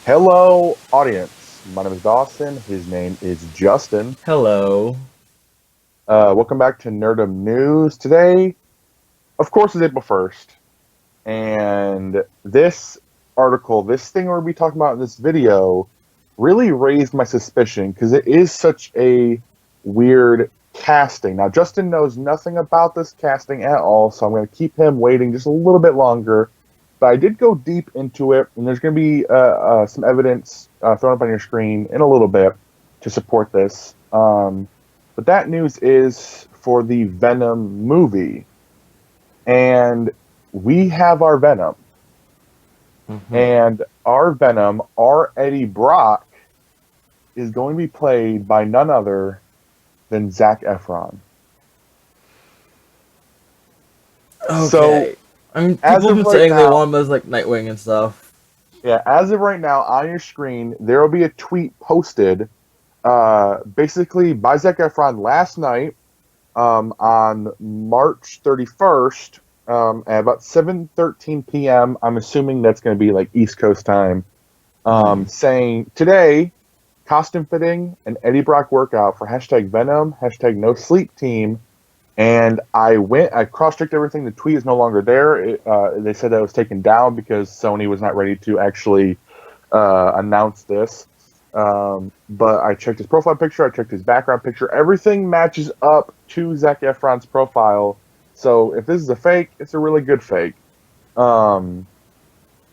Hello, audience. My name is Dawson. His name is Justin. Hello. Welcome back to Nerdom News. Today, of course, is April 1st. And this article, this thing we're going to be talking about in this video, really raised my suspicion because it is such a weird casting. Now, Justin knows nothing about this casting at all, so I'm going to keep him waiting just a little bit longer. But I did go deep into it, and there's going to be some evidence thrown up on your screen in a little bit to support this. But that news is for the Venom movie. And we have our Venom. hmm And our Venom, our Eddie Brock, is going to be played by none other than Zac Efron. So, Okay. I mean, as people have of been right saying they now, want him as like Nightwing and stuff. yeah, as of right now on your screen, there will be a tweet posted basically by Zac Efron last night on March 31st at about 7:13 p.m. I'm assuming that's going to be like East Coast time, hmm saying today, costume fitting and Eddie Brock workout for hashtag Venom, hashtag No Sleep Team. And I cross checked everything. The tweet is no longer there. They said that it was taken down because Sony was not ready to actually announce this. But I checked his profile picture, I checked his background picture. Everything matches up to Zac Efron's profile. So if this is a fake, it's a really good fake. Um,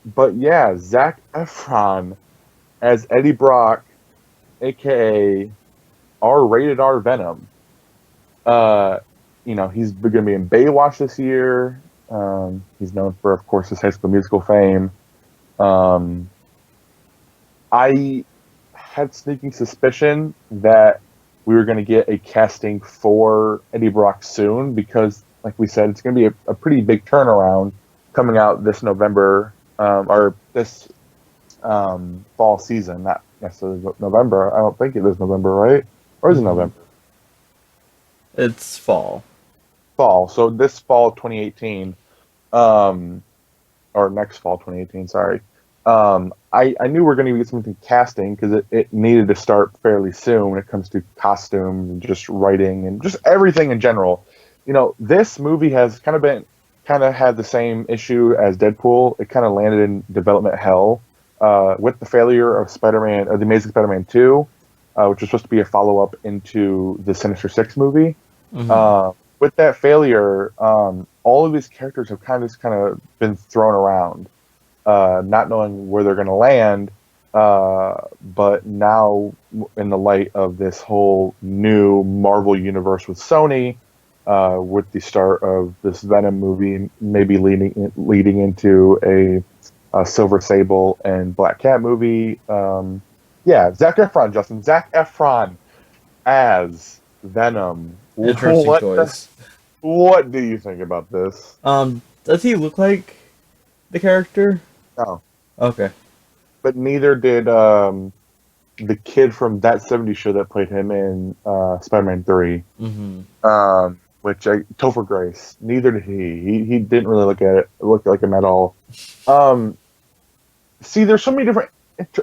but yeah, Zac Efron as Eddie Brock, aka R rated R Venom. Uh, he's going to be in Baywatch this year. He's known for, of course, his High School Musical fame. Um, I had sneaking suspicion that we were going to get a casting for Eddie Brock soon because, like we said, it's going to be a pretty big turnaround coming out this November or this fall season. Not necessarily November. I don't think it is November, right? Or is it hmm November? It's fall. Fall. So this fall 2018, um, or next fall 2018, sorry. I knew we are going to get something casting because it needed to start fairly soon when it comes to costumes and just writing and just everything in general. This movie has kind of had the same issue as Deadpool. It kind of landed in development hell with the failure of Spider-Man, or the Amazing Spider-Man 2, which was supposed to be a follow-up into the Sinister Six movie. hmm With that failure, all of these characters have kind of been thrown around, not knowing where they're going to land. But now, in the light of this whole new Marvel universe with Sony, with the start of this Venom movie, maybe leading into a Silver Sable and Black Cat movie. Yeah, Zac Efron, Justin, Zac Efron as Venom. Interesting choice. What do you think about this? Does he look like the character? No, Okay. but neither did the kid from That 70s Show that played him in Spider-Man 3, hmm Topher Grace. Neither did he. He didn't really look like him at all. Um, See, there's so many different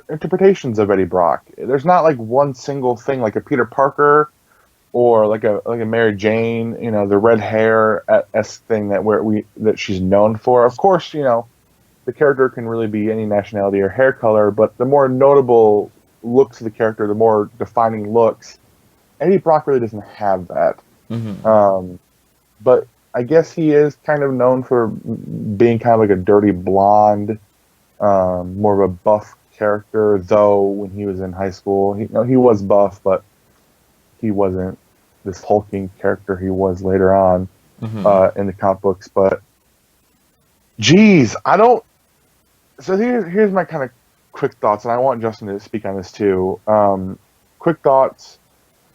interpretations of Eddie Brock. There's not like one single thing like a Peter Parker or like a Mary Jane, the red hair esque thing that she's known for. Of course, the character can really be any nationality or hair color, but the more notable looks of the character, the more defining looks. Eddie Brock really doesn't have that. hmm Um, but I guess he is kind of known for being kind of like a dirty blonde, more of a buff character. Though when he was in high school, he was buff, but he wasn't this hulking character he was later on hmm in the comic books. But geez, I don't. So here's my kind of quick thoughts, and I want Justin to speak on this too. Quick thoughts.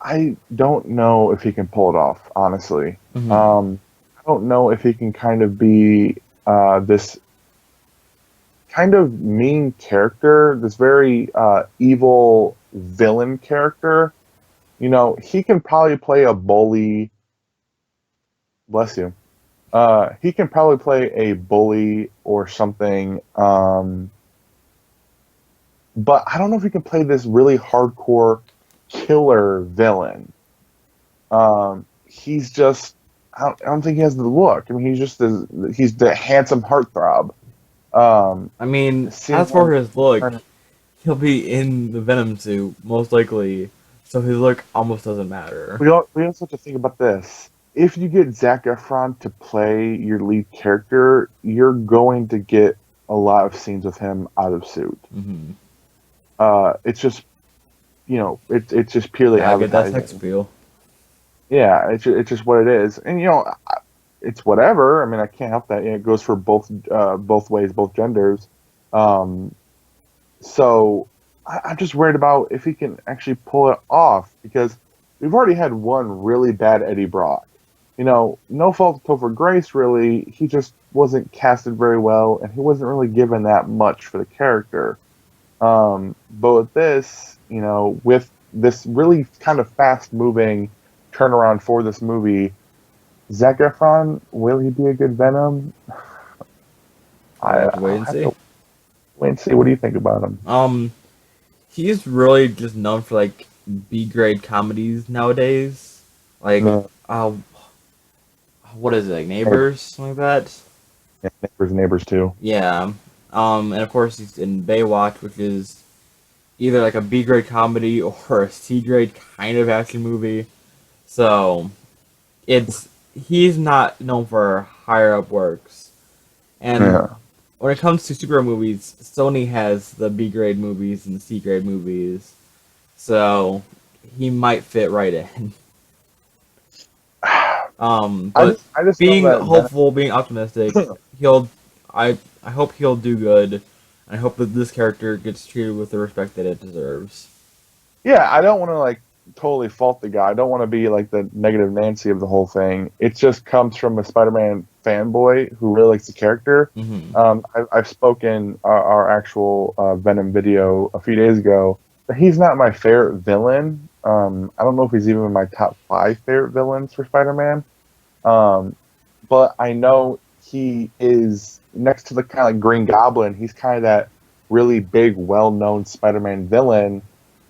I don't know if he can pull it off, honestly. hmm I don't know if he can kind of be this kind of mean character, this very evil villain character. He can probably play a bully. Bless you. He can probably play a bully or something but I don't know if he can play this really hardcore killer villain. He's just I don't think he has the look. I mean, he's the handsome heartthrob. I mean, Seeing as for him his look, trying to- he'll be in the Venom suit, most likely, so his look almost doesn't matter. we also have to think about this. If you get Zac Efron to play your lead character, you're going to get a lot of scenes with him out of suit. Mm-hmm. It's just it's just purely Yeah, I get that sex advertising. appeal. Yeah, it's just what it is, and it's whatever. I mean, I can't help that. It goes for both ways, both genders. Um, so I'm just worried about if he can actually pull it off because we've already had one really bad Eddie Brock. No fault of Topher Grace, really. He just wasn't casted very well, and he wasn't really given that much for the character. But with this, with this really kind of fast moving turnaround for this movie, Zac Efron, will he be a good Venom? I'll have to wait I'll and have see. to wait and see. What do you think about him? He's really just known for like B grade comedies nowadays. Like, No, what is it, like Neighbors, something like that? neighbors too. Yeah. And of course he's in Baywatch, which is either like a B grade comedy or a C grade kind of action movie. So it's he's not known for higher up works. And Yeah. when it comes to superhero movies, Sony has the B grade movies and the C grade movies. So he might fit right in. But I just know being that hopeful, being optimistic, Venom. he'll I hope he'll do good. I hope that this character gets treated with the respect that it deserves. Yeah, I don't want to like totally fault the guy. I don't want to be like the negative Nancy of the whole thing. It just comes from a Spider-Man fanboy who really likes the character. Hmm. I've spoken our actual Venom video a few days ago. But he's not my favorite villain. I don't know if he's even in my top 5 favorite villains for Spider-Man. Um, but I know he is next to the kind of like Green Goblin. He's kind of that really big, well-known Spider-Man villain.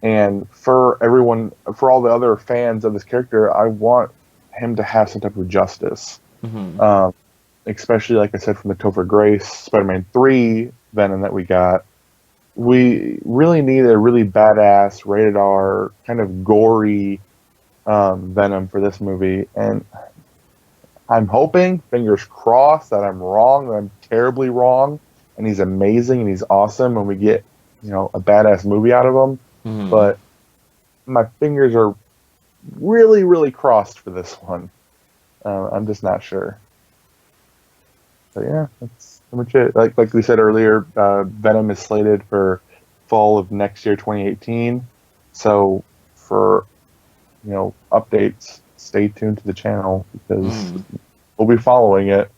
And for everyone, for all the other fans of this character, I want him to have some type of justice. Hmm. Um, Especially, like I said, from the Topher Grace Spider-Man 3 Venom that we got. We really need a really badass, rated R, kind of gory Venom for this movie. And I'm hoping, fingers crossed, that I'm wrong, that I'm terribly wrong, and he's amazing and he's awesome, and we get, a badass movie out of him. Hmm. But my fingers are really, really crossed for this one. I'm just not sure. But yeah, that's pretty much it. Like we said earlier, Venom is slated for fall of next year, 2018. So for updates, stay tuned to the channel because Hmm. we'll be following it.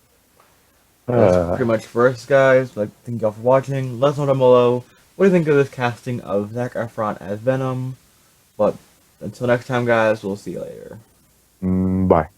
That's Uh, pretty much for us, guys. Like, thank y'all for watching. Let us know down below what do you think of this casting of Zac Efron as Venom. But until next time, guys, we'll see you later. Bye.